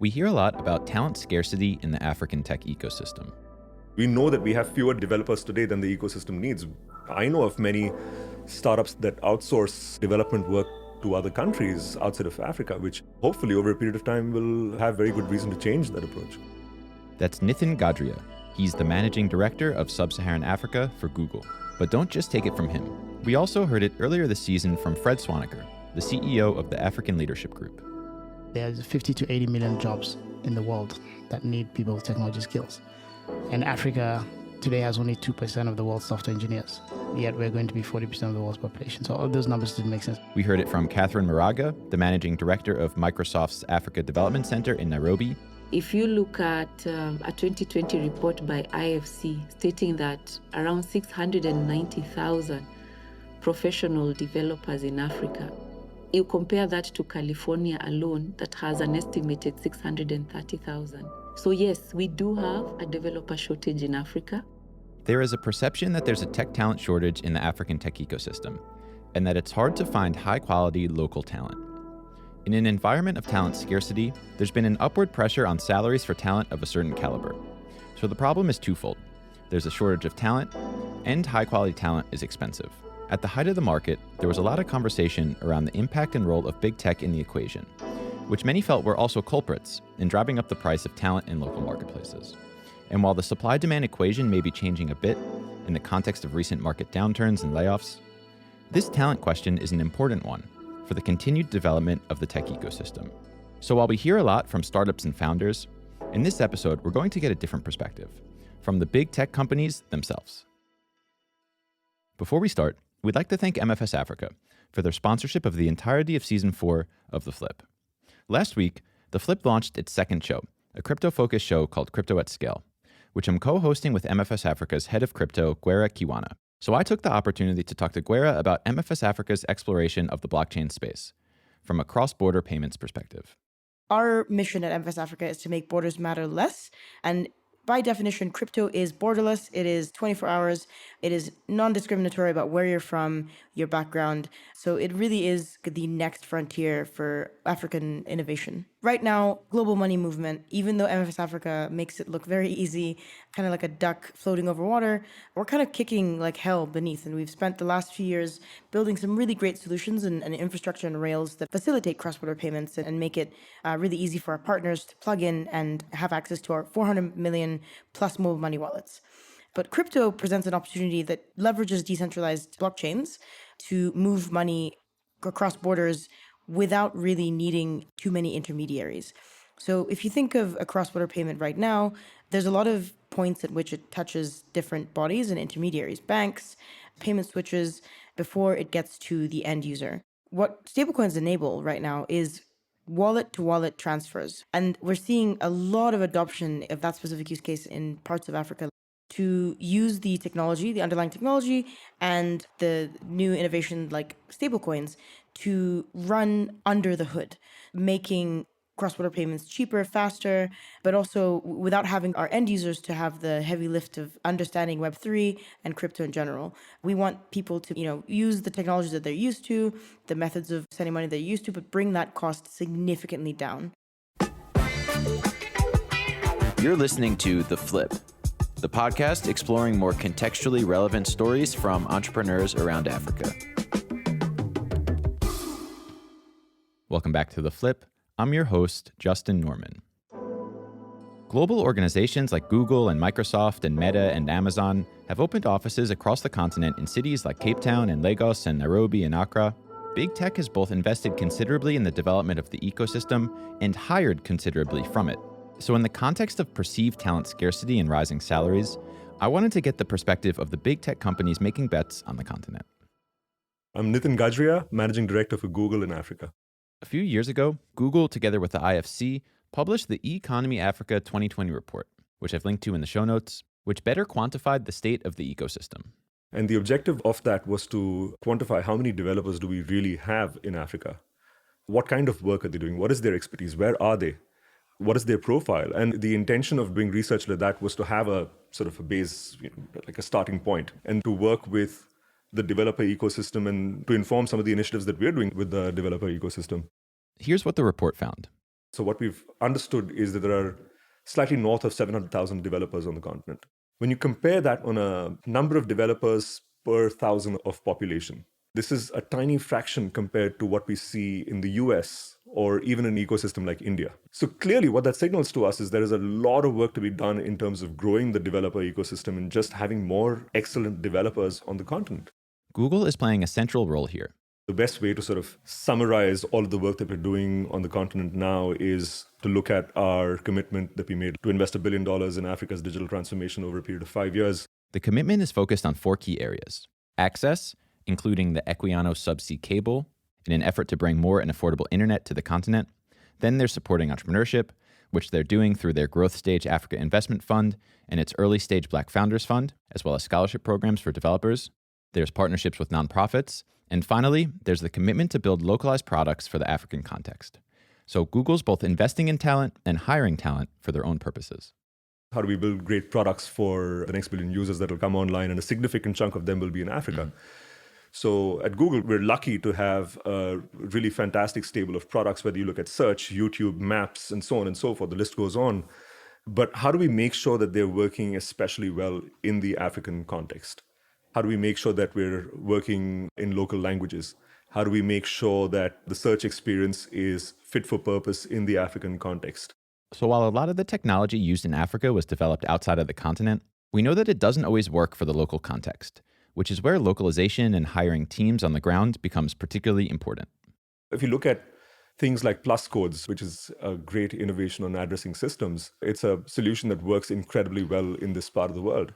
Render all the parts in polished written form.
We hear a lot about talent scarcity in the African tech ecosystem. We know that we have fewer developers today than the ecosystem needs. I know of many startups that outsource development work to other countries outside of Africa, which hopefully over a period of time will have very good reason to change that approach. That's Nitin Gajria. He's the managing director of Sub-Saharan Africa for Google. But don't just take it from him. We also heard it earlier this season from Fred Swaniker, the CEO of the African Leadership Group. There's 50 to 80 million jobs in the world that need people with technology skills. And Africa today has only 2% of the world's software engineers, yet we're going to be 40% of the world's population. So all those numbers didn't make sense. We heard it from Catherine Muraga, the managing director of Microsoft's Africa Development Center in Nairobi. If you look at a 2020 report by IFC stating that around 690,000 professional developers in Africa, you compare that to California alone that has an estimated 630,000. So yes, we do have a developer shortage in Africa. There is a perception that there's a tech talent shortage in the African tech ecosystem, and that it's hard to find high-quality local talent. In an environment of talent scarcity, there's been an upward pressure on salaries for talent of a certain caliber. So the problem is twofold. There's a shortage of talent, and high-quality talent is expensive. At the height of the market, there was a lot of conversation around the impact and role of big tech in the equation, which many felt were also culprits in driving up the price of talent in local marketplaces. And while the supply-demand equation may be changing a bit in the context of recent market downturns and layoffs, this talent question is an important one for the continued development of the tech ecosystem. So while we hear a lot from startups and founders, in this episode, we're going to get a different perspective from the big tech companies themselves. Before we start, we'd like to thank MFS Africa for their sponsorship of the entirety of Season 4 of The Flip. Last week, The Flip launched its second show, a crypto-focused show called Crypto at Scale, which I'm co-hosting with MFS Africa's head of crypto, Gajria Kiwana. So I took the opportunity to talk to Gajria about MFS Africa's exploration of the blockchain space from a cross-border payments perspective. Our mission at MFS Africa is to make borders matter less. And by definition, crypto is borderless. It is 24 hours. It is non-discriminatory about where you're from, your background. So it really is the next frontier for African innovation. Right now, global money movement, even though MFS Africa makes it look very easy, kind of like a duck floating over water, we're kind of kicking like hell beneath. And we've spent the last few years building some really great solutions and infrastructure and rails that facilitate cross-border payments and make it really easy for our partners to plug in and have access to our 400 million plus mobile money wallets. But crypto presents an opportunity that leverages decentralized blockchains to move money across borders without really needing too many intermediaries. So if you think of a cross-border payment right now, there's a lot of points at which it touches different bodies and intermediaries, banks, payment switches, before it gets to the end user. What stablecoins enable right now is wallet-to-wallet transfers. And we're seeing a lot of adoption of that specific use case in parts of Africa to use the technology, the underlying technology, and the new innovation like stablecoins to run under the hood, making cross-border payments cheaper, faster, but also without having our end users to have the heavy lift of understanding Web3 and crypto in general. We want people to, use the technologies that they're used to, the methods of sending money they're used to, but bring that cost significantly down. You're listening to The Flip, the podcast exploring more contextually relevant stories from entrepreneurs around Africa. Welcome back to The Flip. I'm your host, Justin Norman. Global organizations like Google and Microsoft and Meta and Amazon have opened offices across the continent in cities like Cape Town and Lagos and Nairobi and Accra. Big tech has both invested considerably in the development of the ecosystem and hired considerably from it. So in the context of perceived talent scarcity and rising salaries, I wanted to get the perspective of the big tech companies making bets on the continent. I'm Nitin Gajria, Managing Director for Google in Africa. A few years ago, Google, together with the IFC, published the Economy Africa 2020 report, which I've linked to in the show notes, which better quantified the state of the ecosystem. And the objective of that was to quantify how many developers do we really have in Africa? What kind of work are they doing? What is their expertise? Where are they? What is their profile? And the intention of doing research like that was to have a sort of a base, like a starting point, and to work with the developer ecosystem and to inform some of the initiatives that we're doing with the developer ecosystem. Here's what the report found. So what we've understood is that there are slightly north of 700,000 developers on the continent. When you compare that on a number of developers per thousand of population, this is a tiny fraction compared to what we see in the US or even an ecosystem like India. So clearly what that signals to us is there is a lot of work to be done in terms of growing the developer ecosystem and just having more excellent developers on the continent. Google is playing a central role here. The best way to sort of summarize all of the work that we're doing on the continent now is to look at our commitment that we made to invest $1 billion in Africa's digital transformation over a period of 5 years. The commitment is focused on 4 key areas: access, including the Equiano subsea cable, in an effort to bring more and affordable internet to the continent. Then there's supporting entrepreneurship, which they're doing through their Growth Stage Africa Investment Fund and its Early Stage Black Founders Fund, as well as scholarship programs for developers. There's partnerships with nonprofits. And finally, there's the commitment to build localized products for the African context. So Google's both investing in talent and hiring talent for their own purposes. How do we build great products for the next billion users that will come online, and a significant chunk of them will be in Africa? So at Google, we're lucky to have a really fantastic stable of products, whether you look at search, YouTube, maps, and so on and so forth. The list goes on. But how do we make sure that they're working especially well in the African context? How do we make sure that we're working in local languages? How do we make sure that the search experience is fit for purpose in the African context? So while a lot of the technology used in Africa was developed outside of the continent, we know that it doesn't always work for the local context, which is where localization and hiring teams on the ground becomes particularly important. If you look at things like Plus Codes, which is a great innovation on addressing systems, it's a solution that works incredibly well in this part of the world.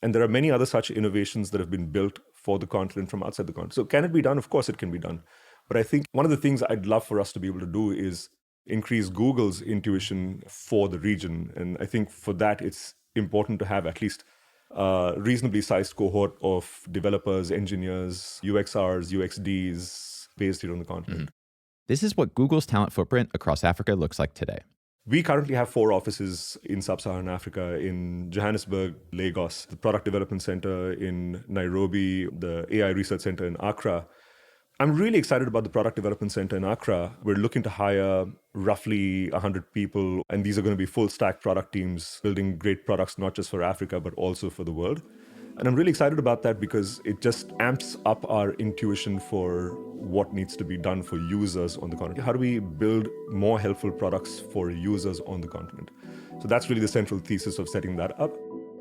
And there are many other such innovations that have been built for the continent from outside the continent. So can it be done? Of course it can be done. But I think one of the things I'd love for us to be able to do is increase Google's intuition for the region. And I think for that, it's important to have at least a reasonably sized cohort of developers, engineers, UXRs, UXDs based here on the continent. This is what Google's talent footprint across Africa looks like today. We currently have 4 offices in Sub-Saharan Africa, in Johannesburg, Lagos, the Product Development Center in Nairobi, the AI Research Center in Accra. I'm really excited about the Product Development Center in Accra. We're looking to hire roughly 100 people, and these are going to be full stack product teams building great products, not just for Africa, but also for the world. And I'm really excited about that because it just amps up our intuition for what needs to be done for users on the continent. How do we build more helpful products for users on the continent? So that's really the central thesis of setting that up.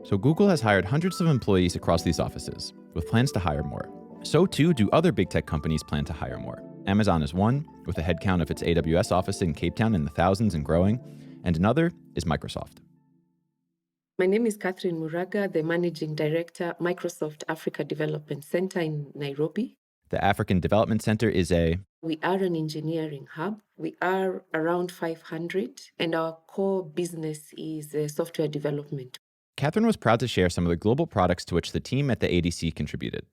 So Google has hired hundreds of employees across these offices, with plans to hire more. So too do other big tech companies plan to hire more. Amazon is one, with a headcount of its AWS office in Cape Town in the thousands and growing, and another is Microsoft. My name is Catherine Muraga, the Managing Director, Microsoft Africa Development Center in Nairobi. The African Development Center is We are an engineering hub. We are around 500, and our core business is software development. Catherine was proud to share some of the global products to which the team at the ADC contributed.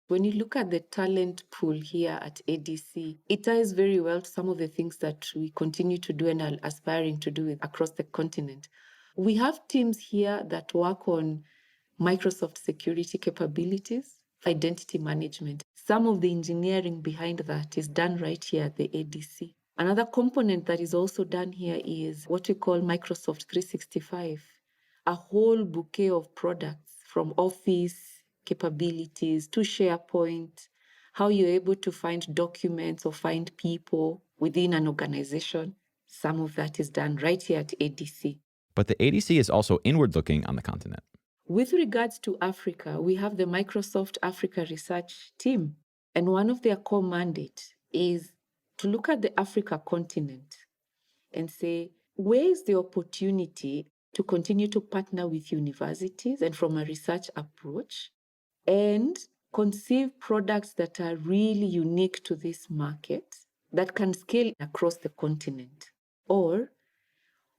When you look at the talent pool here at ADC, it ties very well to some of the things that we continue to do and are aspiring to do across the continent. We have teams here that work on Microsoft security capabilities, identity management. Some of the engineering behind that is done right here at the ADC. Another component that is also done here is what we call Microsoft 365, a whole bouquet of products from Office capabilities to SharePoint, how you're able to find documents or find people within an organization. Some of that is done right here at ADC. But the ADC is also inward-looking on the continent. With regards to Africa, we have the Microsoft Africa Research Team. And one of their core mandates is to look at the Africa continent and say, where is the opportunity to continue to partner with universities and from a research approach and conceive products that are really unique to this market that can scale across the continent? Or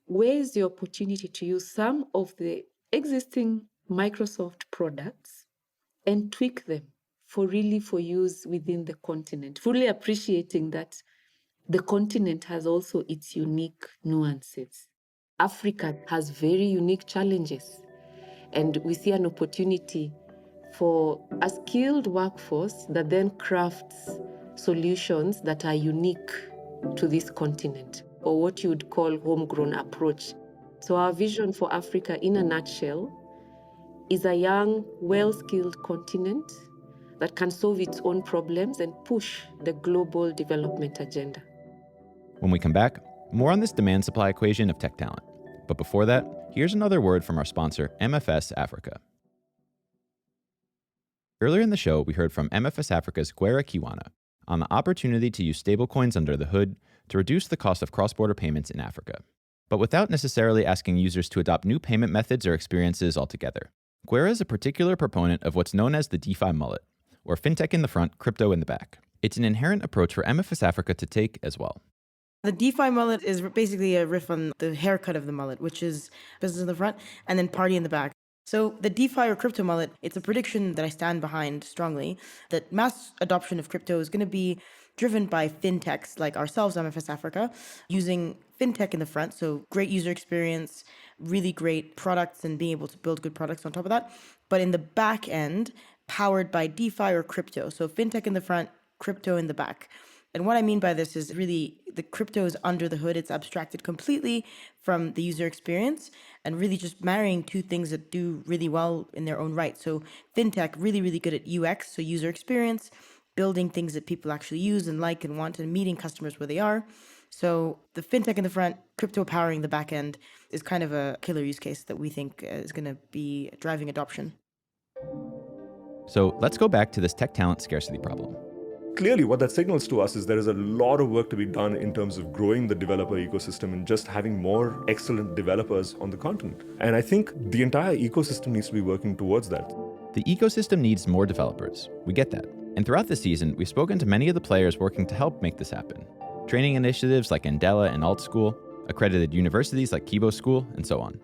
where is the opportunity to use some of the existing Microsoft products and tweak them for use within the continent, fully appreciating that the continent has also its unique nuances. Africa has very unique challenges, and we see an opportunity for a skilled workforce that then crafts solutions that are unique to this continent. or what you would call homegrown approach. So our vision for Africa in a nutshell is a young, well-skilled continent that can solve its own problems and push the global development agenda. When we come back, more on this demand-supply equation of tech talent. But before that, here's another word from our sponsor, MFS Africa. Earlier in the show, we heard from MFS Africa's Gwera Kiwana on the opportunity to use stablecoins under the hood to reduce the cost of cross-border payments in Africa, but without necessarily asking users to adopt new payment methods or experiences altogether. Gwera is a particular proponent of what's known as the DeFi mullet, or fintech in the front, crypto in the back. It's an inherent approach for MFS Africa to take as well. The DeFi mullet is basically a riff on the haircut of the mullet, which is business in the front and then party in the back. So the DeFi or crypto mullet, it's a prediction that I stand behind strongly, that mass adoption of crypto is going to be driven by fintechs like ourselves, MFS Africa, using fintech in the front. So great user experience, really great products, and being able to build good products on top of that. But in the back end, powered by DeFi or crypto. So fintech in the front, crypto in the back. And what I mean by this is really the crypto is under the hood. It's abstracted completely from the user experience and really just marrying two things that do really well in their own right. So fintech, really, really good at UX, so user experience, building things that people actually use and like and want and meeting customers where they are. So the fintech in the front, crypto powering the back end is kind of a killer use case that we think is going to be driving adoption. So let's go back to this tech talent scarcity problem. Clearly, what that signals to us is there is a lot of work to be done in terms of growing the developer ecosystem and just having more excellent developers on the continent. And I think the entire ecosystem needs to be working towards that. The ecosystem needs more developers. We get that. And throughout this season, we've spoken to many of the players working to help make this happen. Training initiatives like Andela and Alt School, accredited universities like Kibo School, and so on.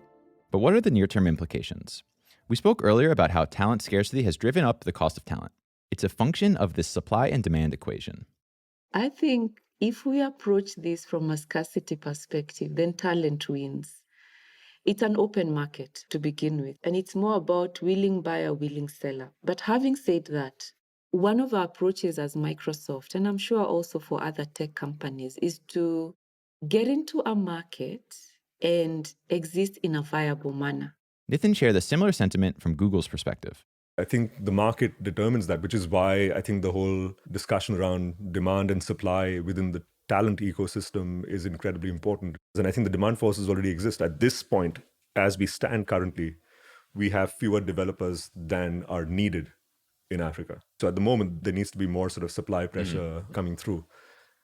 But what are the near-term implications? We spoke earlier about how talent scarcity has driven up the cost of talent. It's a function of this supply and demand equation. I think if we approach this from a scarcity perspective, then talent wins. It's an open market to begin with, and it's more about willing buyer, willing seller. But having said that, one of our approaches as Microsoft, and I'm sure also for other tech companies, is to get into a market and exist in a viable manner. Nitin shared a similar sentiment from Google's perspective. I think the market determines that, which is why I think the whole discussion around demand and supply within the talent ecosystem is incredibly important. And I think the demand forces already exist. At this point, as we stand currently, we have fewer developers than are needed in Africa. So at the moment, there needs to be more sort of supply pressure coming through.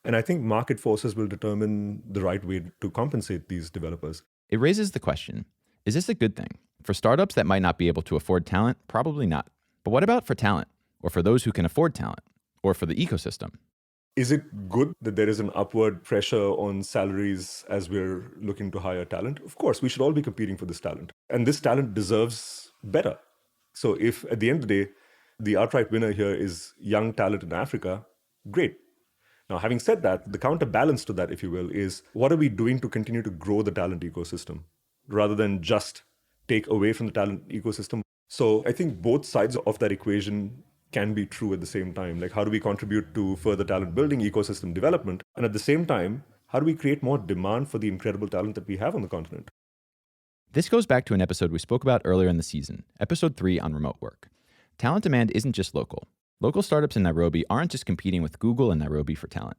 And I think market forces will determine the right way to compensate these developers. It raises the question, is this a good thing? For startups that might not be able to afford talent, probably not. But what about for talent? Or for those who can afford talent? Or for the ecosystem? Is it good that there is an upward pressure on salaries as we're looking to hire talent? Of course, we should all be competing for this talent. And this talent deserves better. So if at the end of the day, the outright winner here is young talent in Africa, great. Now, having said that, the counterbalance to that, if you will, is what are we doing to continue to grow the talent ecosystem rather than just take away from the talent ecosystem? So I think both sides of that equation can be true at the same time. Like, how do we contribute to further talent building, ecosystem development? And at the same time, how do we create more demand for the incredible talent that we have on the continent? This goes back to an episode we spoke about earlier in the season, episode 3 on remote work. Talent demand isn't just local. Local startups in Nairobi aren't just competing with Google in Nairobi for talent.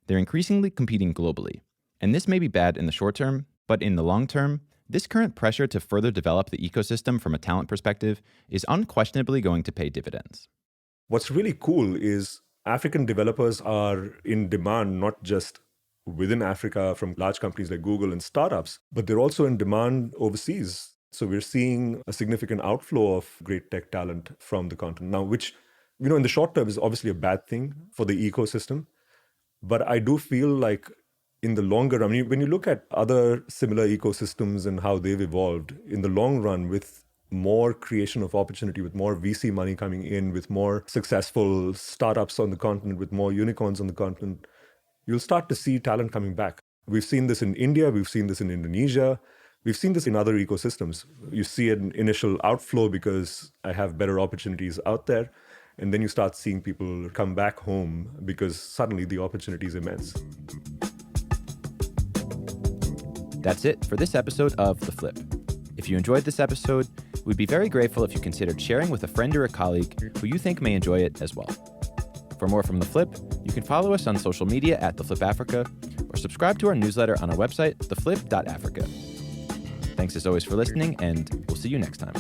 They're increasingly competing globally. And this may be bad in the short term, but in the long term, this current pressure to further develop the ecosystem from a talent perspective is unquestionably going to pay dividends. What's really cool is African developers are in demand not just within Africa from large companies like Google and startups, but they're also in demand overseas. So we're seeing a significant outflow of great tech talent from the continent now, which, in the short term is obviously a bad thing for the ecosystem. But I do feel like in the longer run, when you look at other similar ecosystems and how they've evolved, in the long run, with more creation of opportunity, with more VC money coming in, with more successful startups on the continent, with more unicorns on the continent, you'll start to see talent coming back. We've seen this in India, we've seen this in Indonesia, we've seen this in other ecosystems. You see an initial outflow because I have better opportunities out there, and then you start seeing people come back home because suddenly the opportunity is immense. That's it for this episode of The Flip. If you enjoyed this episode, we'd be very grateful if you considered sharing with a friend or a colleague who you think may enjoy it as well. For more from The Flip, you can follow us on social media at The Flip Africa or subscribe to our newsletter on our website, theflip.africa. Thanks as always for listening, and we'll see you next time.